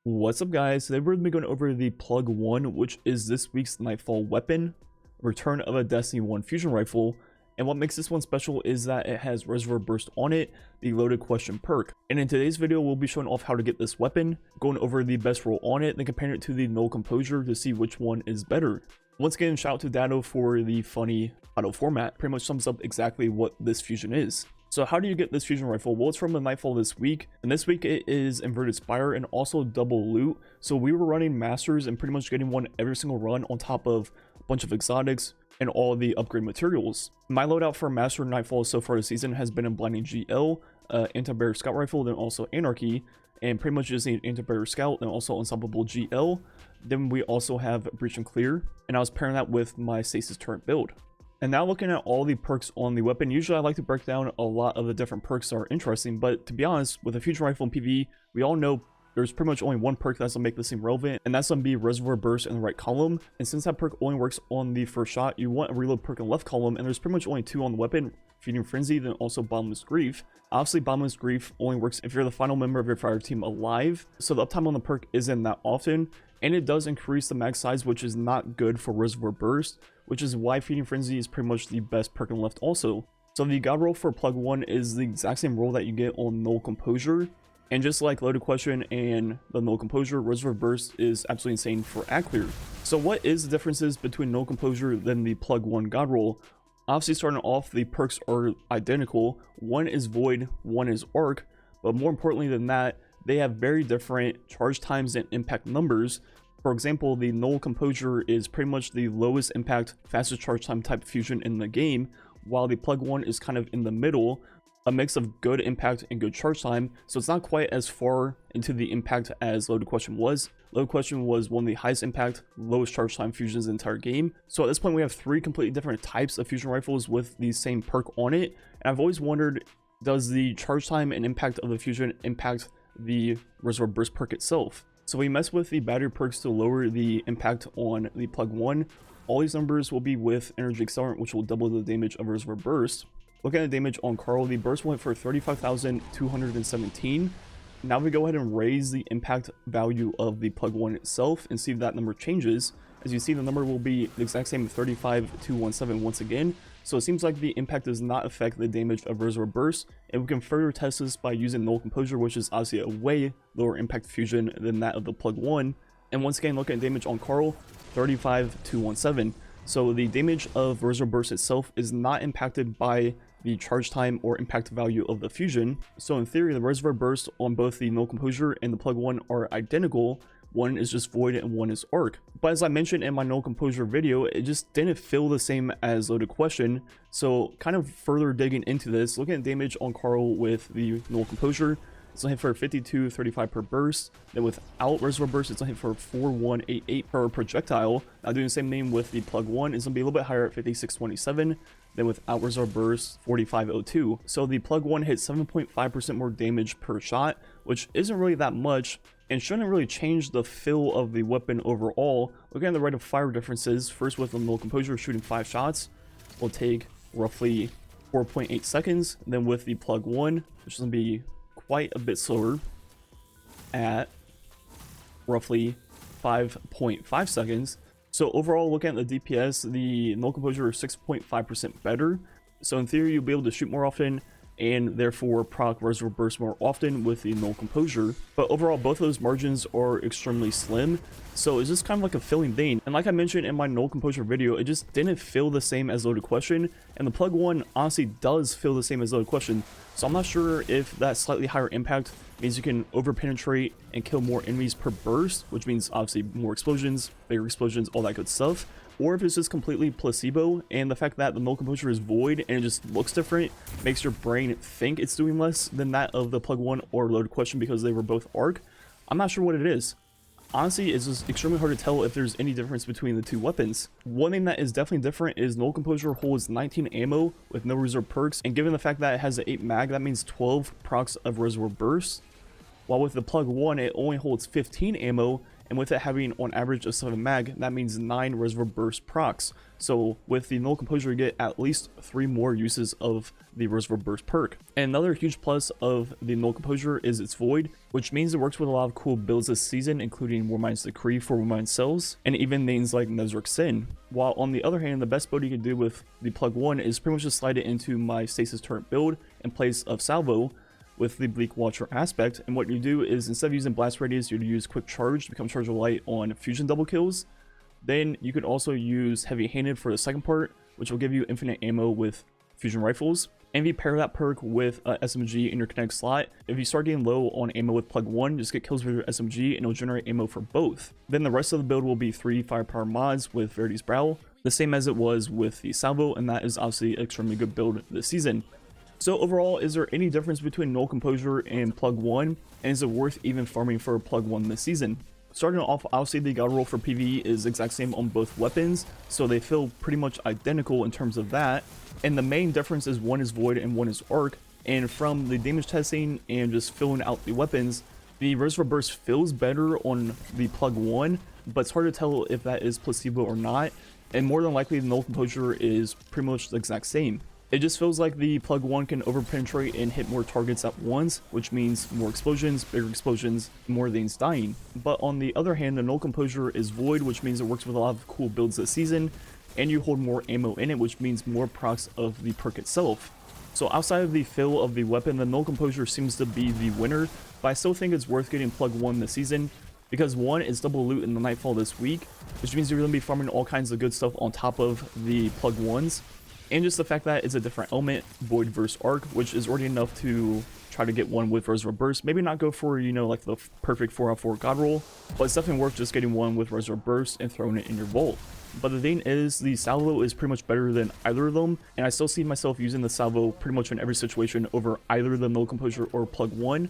What's up, guys? Today we're going to be going over the Plug 1, which is this week's Nightfall weapon, return of a Destiny 1 fusion rifle. And what makes this one special is that it has Reservoir Burst on it, the loaded question perk. And in today's video, we'll be showing off how to get this weapon, going over the best roll on it, then comparing it to the Null Composure to see which one is better. Once again, shout out to Dado for the funny auto format. Pretty much sums up exactly what this fusion is. So how do you get this fusion rifle? Well, it's from the Nightfall this week, and this week it is Inverted Spire and also double loot. So we were running Masters and pretty much getting one every single run on top of a bunch of exotics and all the upgrade materials. My loadout for Master Nightfall so far this season has been a Blinding GL, Anti-Barrier Scout Rifle, then also Anarchy, and pretty much just need Anti-Barrier Scout and also Unstoppable GL. Then we also have Breach and Clear, and I was pairing that with my Stasis Turret build. And now looking at all the perks on the weapon, usually I like to break down a lot of the different perks that are interesting, but to be honest, with a fusion rifle in PvE, we all know there's pretty much only one perk that's gonna make this seem relevant, and that's gonna be Reservoir Burst in the right column. And since that perk only works on the first shot, you want a reload perk in the left column, and there's pretty much only two on the weapon, Feeding Frenzy, then also Bottomless Grief. Obviously, Bottomless Grief only works if you're the final member of your fire team alive, so the uptime on the perk isn't that often, and it does increase the mag size, which is not good for Reservoir Burst, which is why Feeding Frenzy is pretty much the best perk in the left also. So the god roll for Plug 1 is the exact same roll that you get on Null Composure, and just like Loaded Question and the Null Composure, Reservoir Burst is absolutely insane for ad clear. So what is the differences between Null Composure than the Plug 1 god roll? Obviously, starting off, the perks are identical. One is Void, one is Arc, but more importantly than that, they have very different charge times and impact numbers. For example, the Null Composure is pretty much the lowest impact, fastest charge time type fusion in the game, while the Plug 1 is kind of in the middle, a mix of good impact and good charge time, so it's not quite as far into the impact as Loaded Question was. Loaded Question was one of the highest impact, lowest charge time fusions in the entire game. So at this point we have three completely different types of fusion rifles with the same perk on it, and I've always wondered, does the charge time and impact of the fusion impact the Reservoir Burst perk itself? So we mess with the battery perks to lower the impact on the Plug 1. All these numbers will be with Energy Accelerant, which will double the damage of Reservoir Burst. Looking at the damage on Carl, the burst went for 35,217. Now we go ahead and raise the impact value of the Plug 1 itself and see if that number changes. As you see, the number will be the exact same, 35,217 once again. So it seems like the impact does not affect the damage of Reservoir Burst, and we can further test this by using Null Composure, which is obviously a way lower impact fusion than that of the Plug 1. And once again, looking at damage on Carl, 35,217. So the damage of Reservoir Burst itself is not impacted by the charge time or impact value of the fusion. So in theory, the Reservoir Burst on both the Null Composure and the Plug 1 are identical. One is just Void and one is Arc. But as I mentioned in my Null Composure video, it just didn't feel the same as Loaded Question. So kind of further digging into this, looking at damage on Carl with the Null Composure, it's gonna hit for 5235 per burst. Then without Reservoir Burst, it's gonna hit for 4188 per projectile. Now doing the same name with the Plug 1, it's gonna be a little bit higher at 5627. Then without Reservoir Burst, 4502. So the Plug 1 hits 7.5% more damage per shot, which isn't really that much, and shouldn't really change the feel of the weapon overall. Looking at the rate of fire differences, first with the Null Composure shooting 5 shots will take roughly 4.8 seconds. Then with the Plug 1, which is going to be quite a bit slower at roughly 5.5 seconds. So overall, looking at the DPS, the Null Composure is 6.5% better. So in theory, you'll be able to shoot more often and therefore proc Reservoir Burst more often with the Null Composure. But overall, both of those margins are extremely slim, so it's just kind of like a filling thing. And like I mentioned in my Null Composure video, it just didn't feel the same as Loaded Question, and the Plug 1 honestly does feel the same as Loaded Question. So I'm not sure if that slightly higher impact means you can over penetrate and kill more enemies per burst, which means obviously more explosions, bigger explosions, all that good stuff, or if it's just completely placebo, and the fact that the Null Composure is Void and it just looks different makes your brain think it's doing less than that of the Plug 1 or Loaded Question because they were both Arc. I'm not sure what it is. Honestly, it's just extremely hard to tell if there's any difference between the two weapons. One thing that is definitely different is Null Composure holds 19 ammo with no reserve perks, and given the fact that it has an 8 mag, that means 12 procs of Reservoir Burst. While with the Plug 1, it only holds 15 ammo and with it having on average a 7 mag, that means 9 Reservoir Burst procs. So with the Null Composure, you get at least 3 more uses of the Reservoir Burst perk. And another huge plus of the Null Composure is its Void, which means it works with a lot of cool builds this season, including Warmind's Decree for Warmind Cells, and even things like Nezarec Sin. While on the other hand, the best build you can do with the plug 1 is pretty much just slide it into my Stasis Turret build in place of Salvo with the Bleak Watcher aspect. And what you do is, instead of using Blast Radius, you use Quick Charge to become Charge of Light on Fusion double kills. Then you could also use Heavy Handed for the second part, which will give you infinite ammo with fusion rifles. And if you pair that perk with a SMG in your kinetic slot, if you start getting low on ammo with plug 1, just get kills with your SMG and it'll generate ammo for both. Then the rest of the build will be 3 firepower mods with Verity's Brow, the same as it was with the Salvo, and that is obviously an extremely good build this season. So overall, is there any difference between Null Composure and plug 1, and is it worth even farming for plug 1 this season? Starting off, obviously the god roll for PvE is exact same on both weapons, so they feel pretty much identical in terms of that. And the main difference is one is Void and one is Arc, and from the damage testing and just filling out the weapons, the Reservoir Burst feels better on the plug 1, but it's hard to tell if that is placebo or not, and more than likely the Null Composure is pretty much the exact same. It just feels like the plug 1 can overpenetrate and hit more targets at once, which means more explosions, bigger explosions, more things dying. But on the other hand, the Null Composure is Void, which means it works with a lot of cool builds this season, and you hold more ammo in it, which means more procs of the perk itself. So outside of the feel of the weapon, the Null Composure seems to be the winner, but I still think it's worth getting plug 1 this season, because 1 is double loot in the Nightfall this week, which means you're going to be farming all kinds of good stuff on top of the plug 1s. And just the fact that it's a different element, Void versus Arc, which is already enough to try to get one with Reservoir Burst. Maybe not go for, you know, like the perfect 4-out-4 god roll, but it's definitely worth just getting one with Reservoir Burst and throwing it in your vault. But the thing is, the Salvo is pretty much better than either of them, and I still see myself using the Salvo pretty much in every situation over either the Null Composure or plug 1.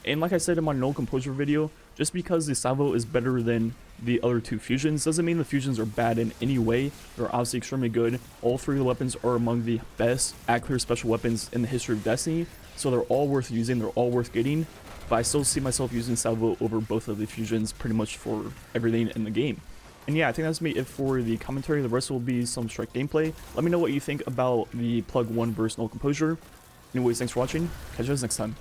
And like I said in my Null Composure video, just because the Salvo is better than the other 2 fusions doesn't mean the fusions are bad in any way. They're obviously extremely good. All 3 of the weapons are among the best at-clear special weapons in the history of Destiny, so they're all worth using, they're all worth getting, but I still see myself using Salvo over both of the fusions pretty much for everything in the game. And yeah, I think that's me it for the commentary. The rest will be some Strike gameplay. Let me know what you think about the plug 1 versus Null Composure. Anyways, thanks for watching. Catch you guys next time.